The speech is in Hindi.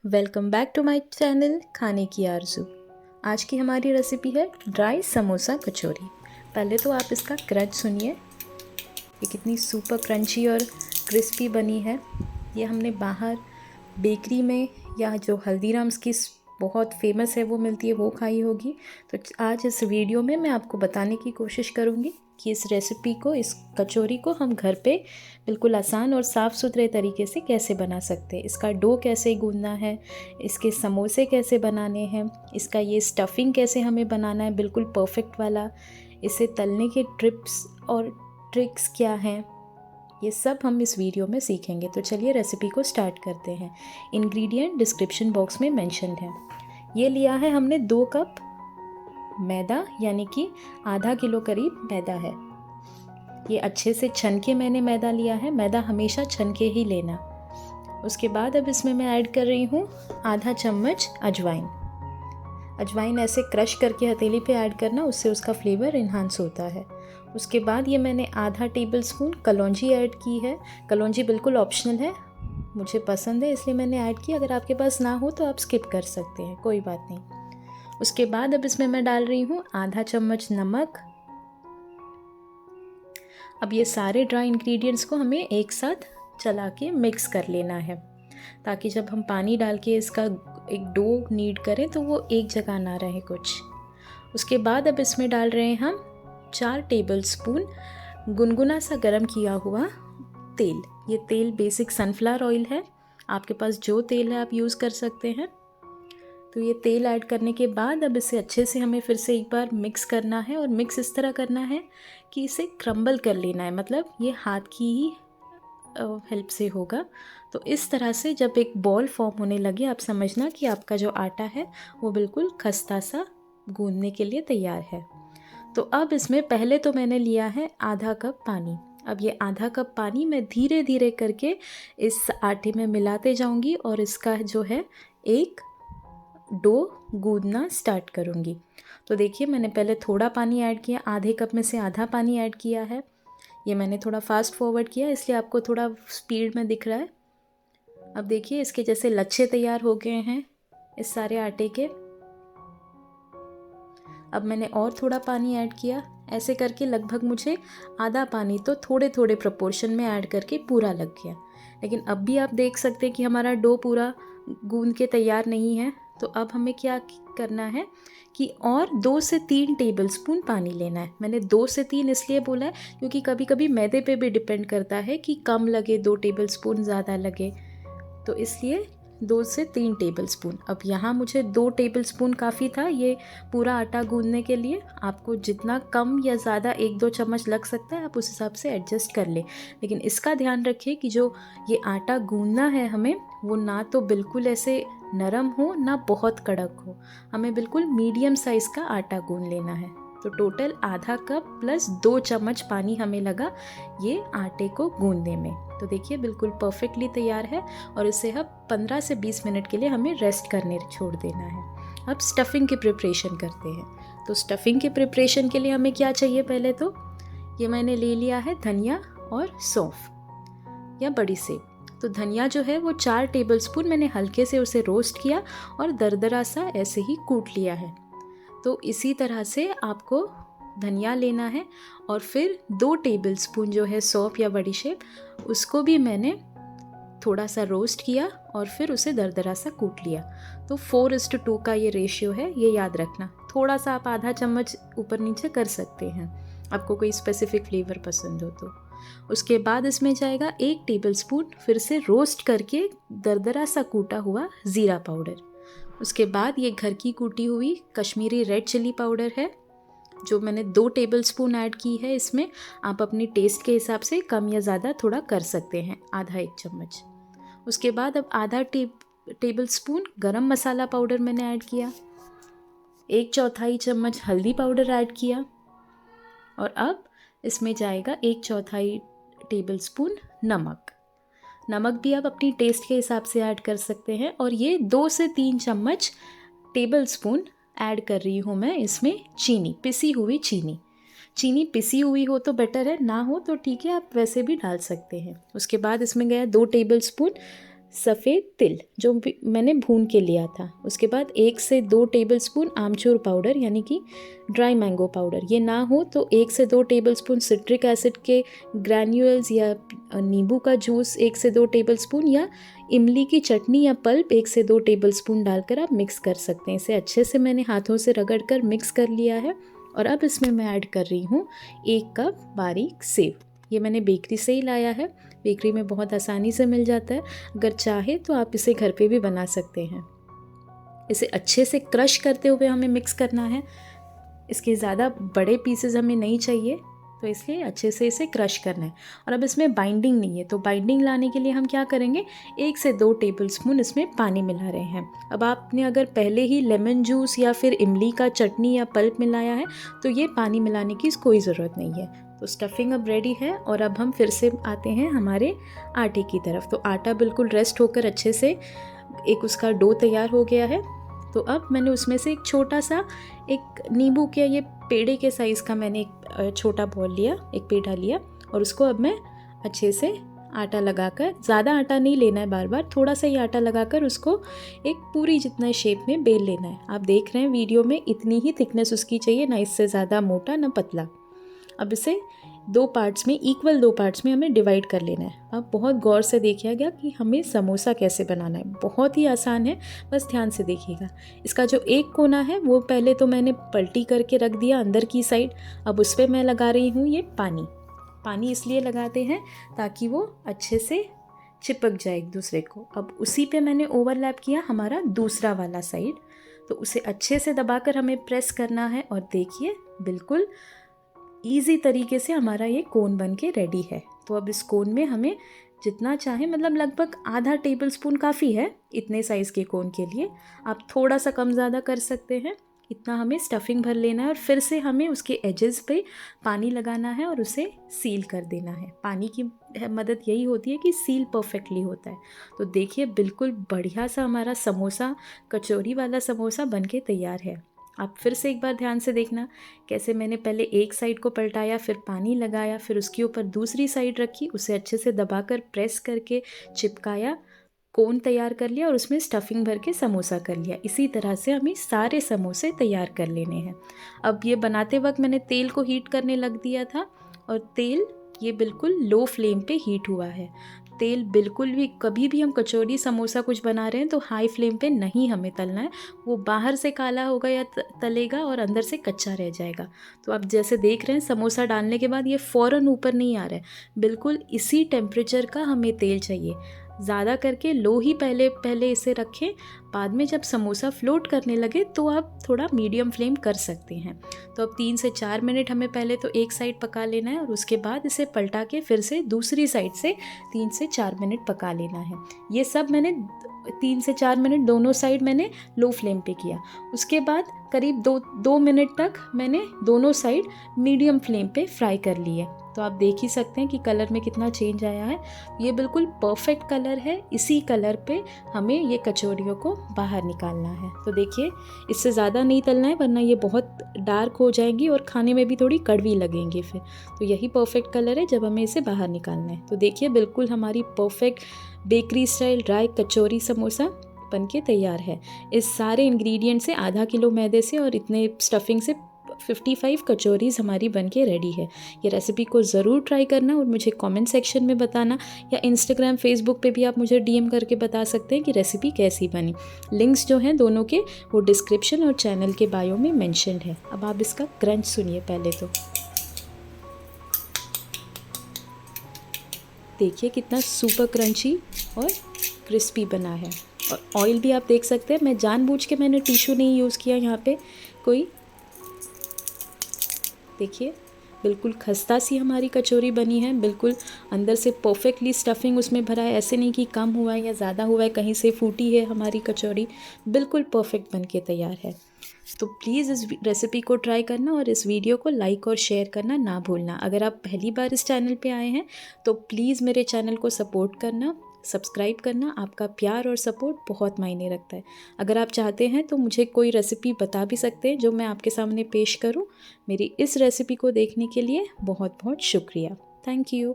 Welcome back to my channel खाने की आरज़ू। आज की हमारी रेसिपी है ड्राई समोसा कचौरी। पहले तो आप इसका क्रंच सुनिए, ये कितनी सुपर क्रंची और क्रिस्पी बनी है। ये हमने बाहर बेकरी में या जो हल्दीराम्स की बहुत फेमस है वो मिलती है, वो खाई होगी। तो आज इस वीडियो में मैं आपको बताने की कोशिश करूँगी कि इस रेसिपी को, इस कचौरी को हम घर पे बिल्कुल आसान और साफ़ सुथरे तरीके से कैसे बना सकते हैं, इसका डो कैसे गूंदना है, इसके समोसे कैसे बनाने हैं, इसका ये स्टफिंग कैसे हमें बनाना है बिल्कुल परफेक्ट वाला, इसे तलने के टिप्स और ट्रिक्स क्या हैं, ये सब हम इस वीडियो में सीखेंगे। तो चलिए रेसिपी को स्टार्ट करते हैं। इंग्रेडिएंट डिस्क्रिप्शन बॉक्स में मेंशन्ड है। ये लिया है हमने 2 कप मैदा, यानी कि आधा किलो करीब मैदा है। ये अच्छे से छन के मैंने मैदा लिया है। मैदा हमेशा छन के ही लेना। उसके बाद अब इसमें मैं ऐड कर रही हूँ आधा चम्मच अजवाइन। अजवाइन ऐसे क्रश करके हथेली पे ऐड करना, उससे उसका फ्लेवर इन्हांस होता है। उसके बाद ये मैंने आधा टेबल स्पून कलौंजी ऐड की है। कलौंजी बिल्कुल ऑप्शनल है, मुझे पसंद है इसलिए मैंने ऐड की। अगर आपके पास ना हो तो आप स्किप कर सकते हैं, कोई बात नहीं। उसके बाद अब इसमें मैं डाल रही हूँ आधा चम्मच नमक। अब ये सारे ड्राई इंग्रेडिएंट्स को हमें एक साथ चला के मिक्स कर लेना है, ताकि जब हम पानी डाल के इसका एक डो नीड करें तो वो एक जगह ना रहे कुछ। उसके बाद अब इसमें डाल रहे हैं हम 4 टेबल स्पून गुनगुना सा गरम किया हुआ तेल। ये तेल बेसिक सनफ्लावर ऑयल है, आपके पास जो तेल है आप यूज़ कर सकते हैं। तो ये तेल ऐड करने के बाद अब इसे अच्छे से हमें फिर से एक बार मिक्स करना है, और मिक्स इस तरह करना है कि इसे क्रम्बल कर लेना है, मतलब ये हाथ की ही हेल्प से होगा। तो इस तरह से जब एक बॉल फॉर्म होने लगे, आप समझना कि आपका जो आटा है वो बिल्कुल खस्ता सा गूंदने के लिए तैयार है। तो अब इसमें पहले तो मैंने लिया है आधा कप पानी। अब ये आधा कप पानी मैं धीरे धीरे करके इस आटे में मिलाते जाऊंगी और इसका जो है एक डो गूंदना स्टार्ट करूंगी। तो देखिए मैंने पहले थोड़ा पानी ऐड किया, आधे कप में से आधा पानी ऐड किया है। ये मैंने थोड़ा फास्ट फॉरवर्ड किया, इसलिए आपको थोड़ा स्पीड में दिख रहा है। अब देखिए इसके जैसे लच्छे तैयार हो गए हैं इस सारे आटे के। अब मैंने और थोड़ा पानी ऐड किया, ऐसे करके लगभग मुझे आधा पानी तो थोड़े थोड़े प्रोपोर्शन में ऐड करके पूरा लग गया। लेकिन अब भी आप देख सकते हैं कि हमारा डो पूरा गूंद के तैयार नहीं है। तो अब हमें क्या करना है कि और 2 से 3 टेबल स्पून पानी लेना है। मैंने 2 से 3 इसलिए बोला है क्योंकि कभी कभी मैदे पे भी डिपेंड करता है कि कम लगे 2 टेबल स्पून, ज़्यादा लगे, तो इसलिए 2 से 3 टेबल स्पून। अब यहाँ मुझे 2 टेबल स्पून काफ़ी था ये पूरा आटा गूंदने के लिए। आपको जितना कम या ज़्यादा 1-2 चम्मच लग सकता है आप उस हिसाब से एडजस्ट कर लें। लेकिन इसका ध्यान रखिए कि जो ये आटा गूंदना है हमें, वो ना तो बिल्कुल ऐसे नरम हो ना बहुत कड़क हो, हमें बिल्कुल मीडियम साइज़ का आटा गूंद लेना है। तो टोटल आधा कप प्लस 2 चम्मच पानी हमें लगा ये आटे को गूंदने में। तो देखिए बिल्कुल परफेक्टली तैयार है, और इसे हम 15 से 20 मिनट के लिए हमें रेस्ट करने छोड़ देना है। अब स्टफिंग की प्रिपरेशन करते हैं। तो स्टफिंग के प्रिपरेशन के लिए हमें क्या चाहिए, पहले तो ये मैंने ले लिया है धनिया और सौंफ या बड़ी सेब। तो धनिया जो है वो 4 टेबल स्पून मैंने हल्के से उसे रोस्ट किया और दरदरा सा ऐसे ही कूट लिया है। तो इसी तरह से आपको धनिया लेना है, और फिर 2 टेबल स्पून जो है सौंफ या बड़ीशेप, उसको भी मैंने थोड़ा सा रोस्ट किया और फिर उसे दरदरा सा कूट लिया। तो 4:2 का ये रेशियो है, ये याद रखना। थोड़ा सा आप आधा चम्मच ऊपर नीचे कर सकते हैं, आपको कोई स्पेसिफिक फ्लेवर पसंद हो तो। उसके बाद इसमें जाएगा 1 टेबल स्पून फिर से रोस्ट करके दरदरा सा कूटा हुआ ज़ीरा पाउडर। उसके बाद ये घर की कूटी हुई कश्मीरी रेड चिली पाउडर है, जो मैंने 2 टेबल स्पून ऐड की है। इसमें आप अपनी टेस्ट के हिसाब से कम या ज़्यादा थोड़ा कर सकते हैं, आधा 1 चम्मच। उसके बाद अब आधा टेबल स्पून गरम मसाला पाउडर मैंने ऐड किया, 1/4 चम्मच हल्दी पाउडर ऐड किया, और अब इसमें जाएगा 1/4 टेबल स्पून नमक। नमक भी आप अपनी टेस्ट के हिसाब से ऐड कर सकते हैं। और ये 2 से 3 चम्मच टेबल स्पून ऐड कर रही हूँ मैं इसमें चीनी, पिसी हुई चीनी। चीनी पिसी हुई हो तो बेटर है, ना हो तो ठीक है, आप वैसे भी डाल सकते हैं। उसके बाद इसमें गया 2 टेबल स्पून सफ़ेद तिल जो मैंने भून के लिया था। उसके बाद 1 से 2 टेबलस्पून आमचूर पाउडर यानी कि ड्राई मैंगो पाउडर, ये ना हो तो 1 से 2 टेबलस्पून सिट्रिक एसिड के ग्रैन्यूल्स या नींबू का जूस 1 से 2 टेबलस्पून, या इमली की चटनी या पल्प 1 से 2 टेबलस्पून डालकर आप मिक्स कर सकते हैं। इसे अच्छे से मैंने हाथों से रगड़ कर मिक्स कर लिया है। और अब इसमें मैं ऐड कर रही हूँ 1 कप बारीक सेव। ये मैंने बेकरी से ही लाया है, बेकरी में बहुत आसानी से मिल जाता है। अगर चाहे तो आप इसे घर पे भी बना सकते हैं। इसे अच्छे से क्रश करते हुए हमें मिक्स करना है। इसके ज़्यादा बड़े पीसेस हमें नहीं चाहिए, तो इसलिए अच्छे से इसे क्रश करना है। और अब इसमें बाइंडिंग नहीं है, तो बाइंडिंग लाने के लिए हम क्या करेंगे, 1 से 2 टेबलस्पून इसमें पानी मिला रहे हैं। अब आपने अगर पहले ही लेमन जूस या फिर इमली का चटनी या पल्प मिलाया है तो ये पानी मिलाने की कोई ज़रूरत नहीं है। तो स्टफिंग अब रेडी है और अब हम फिर से आते हैं हमारे आटे की तरफ। तो आटा बिल्कुल रेस्ट होकर अच्छे से एक उसका डो तैयार हो गया है। तो अब मैंने उसमें से एक छोटा सा, एक नींबू के ये पेड़े के साइज़ का मैंने एक छोटा बॉल लिया, एक पेड़ा लिया, और उसको अब मैं अच्छे से आटा लगाकर, ज़्यादा आटा नहीं लेना है, बार बार थोड़ा सा ही आटा लगाकर उसको एक पूरी जितना शेप में बेल लेना है। आप देख रहे हैं वीडियो में इतनी ही थिकनेस उसकी चाहिए, ना इससे ज़्यादा मोटा ना पतला। अब इसे 2 पार्ट्स में, इक्वल 2 पार्ट्स में हमें डिवाइड कर लेना है। अब बहुत गौर से देखिए गया कि हमें समोसा कैसे बनाना है। बहुत ही आसान है, बस ध्यान से देखिएगा। इसका जो एक कोना है वो पहले तो मैंने पलटी करके रख दिया अंदर की साइड। अब उस पर मैं लगा रही हूँ ये पानी। पानी इसलिए लगाते हैं ताकि वो अच्छे से चिपक जाए एक दूसरे को। अब उसी पे मैंने ओवरलैप किया हमारा दूसरा वाला साइड, तो उसे अच्छे से दबाकर हमें प्रेस करना है। और देखिए बिल्कुल ईजी तरीके से हमारा ये कोन बन के रेडी है। तो अब इस कोन में हमें जितना चाहे, मतलब लगभग आधा टेबलस्पून काफ़ी है इतने साइज़ के कोन के लिए। आप थोड़ा सा कम ज़्यादा कर सकते हैं। इतना हमें स्टफिंग भर लेना है और फिर से हमें उसके एजेस पे पानी लगाना है और उसे सील कर देना है। पानी की मदद यही होती है कि सील परफेक्टली होता है। तो देखिए बिल्कुल बढ़िया सा हमारा समोसा, कचौरी वाला समोसा बन के तैयार है। आप फिर से एक बार ध्यान से देखना कैसे मैंने पहले एक साइड को पलटाया, फिर पानी लगाया, फिर उसके ऊपर दूसरी साइड रखी, उसे अच्छे से दबाकर प्रेस करके चिपकाया, कोन तैयार कर लिया और उसमें स्टफिंग भर के समोसा कर लिया। इसी तरह से हमें सारे समोसे तैयार कर लेने हैं। अब ये बनाते वक्त मैंने तेल को हीट करने लग दिया था और तेल ये बिल्कुल लो फ्लेम पे हीट हुआ है। तेल बिल्कुल भी, कभी भी हम कचौरी समोसा कुछ बना रहे हैं तो हाई फ्लेम पे नहीं हमें तलना है। वो बाहर से काला होगा या तलेगा और अंदर से कच्चा रह जाएगा। तो आप जैसे देख रहे हैं समोसा डालने के बाद ये फ़ौरन ऊपर नहीं आ रहा है, बिल्कुल इसी टेम्परेचर का हमें तेल चाहिए। ज़्यादा करके लो ही पहले इसे रखें, बाद में जब समोसा फ्लोट करने लगे तो आप थोड़ा मीडियम फ्लेम कर सकते हैं। तो अब 3 से 4 मिनट हमें पहले तो एक साइड पका लेना है और उसके बाद इसे पलटा के फिर से दूसरी साइड से 3 से 4 मिनट पका लेना है। ये सब मैंने 3 से 4 मिनट दोनों साइड मैंने लो फ्लेम पे किया। उसके बाद करीब 2 मिनट तक मैंने दोनों साइड मीडियम फ्लेम पे फ्राई कर लिए। तो आप देख ही सकते हैं कि कलर में कितना चेंज आया है। ये बिल्कुल परफेक्ट कलर है। इसी कलर पे हमें ये कचौरियों को बाहर निकालना है। तो देखिए इससे ज़्यादा नहीं तलना है वरना ये बहुत डार्क हो जाएंगी और खाने में भी थोड़ी कड़वी लगेंगी फिर। तो यही परफेक्ट कलर है जब हमें इसे बाहर निकालना है। तो देखिए बिल्कुल हमारी परफेक्ट बेकरी स्टाइल ड्राई कचौरी समोसा बनके तैयार है। इस सारे इंग्रेडिएंट से, आधा किलो मैदे से और इतने स्टफिंग से 55 कचौरीज़ हमारी बनके रेडी है। ये रेसिपी को ज़रूर ट्राई करना और मुझे कमेंट सेक्शन में बताना, या इंस्टाग्राम फेसबुक पे भी आप मुझे डीएम करके बता सकते हैं कि रेसिपी कैसी बनी। लिंक्स जो हैं दोनों के वो डिस्क्रिप्शन और चैनल के बायो में मेंशन्ड है। अब आप इसका क्रंच सुनिए पहले तो। देखिए कितना सुपर क्रंची और क्रिस्पी बना है। और ऑयल भी आप देख सकते हैं, मैं जानबूझ के मैंने टिश्यू नहीं यूज़ किया यहाँ पे कोई। देखिए बिल्कुल खस्ता सी हमारी कचौरी बनी है, बिल्कुल अंदर से परफेक्टली स्टफिंग उसमें भरा है। ऐसे नहीं कि कम हुआ है या ज़्यादा हुआ है, कहीं से फूटी है हमारी कचौरी, बिल्कुल परफेक्ट बन के तैयार है। तो प्लीज़ इस रेसिपी को ट्राई करना और इस वीडियो को लाइक और शेयर करना ना भूलना। अगर आप पहली बार इस चैनल पे आए हैं तो प्लीज़ मेरे चैनल को सपोर्ट करना, सब्सक्राइब करना। आपका प्यार और सपोर्ट बहुत मायने रखता है। अगर आप चाहते हैं तो मुझे कोई रेसिपी बता भी सकते हैं जो मैं आपके सामने पेश करूं। मेरी इस रेसिपी को देखने के लिए बहुत बहुत शुक्रिया। Thank you.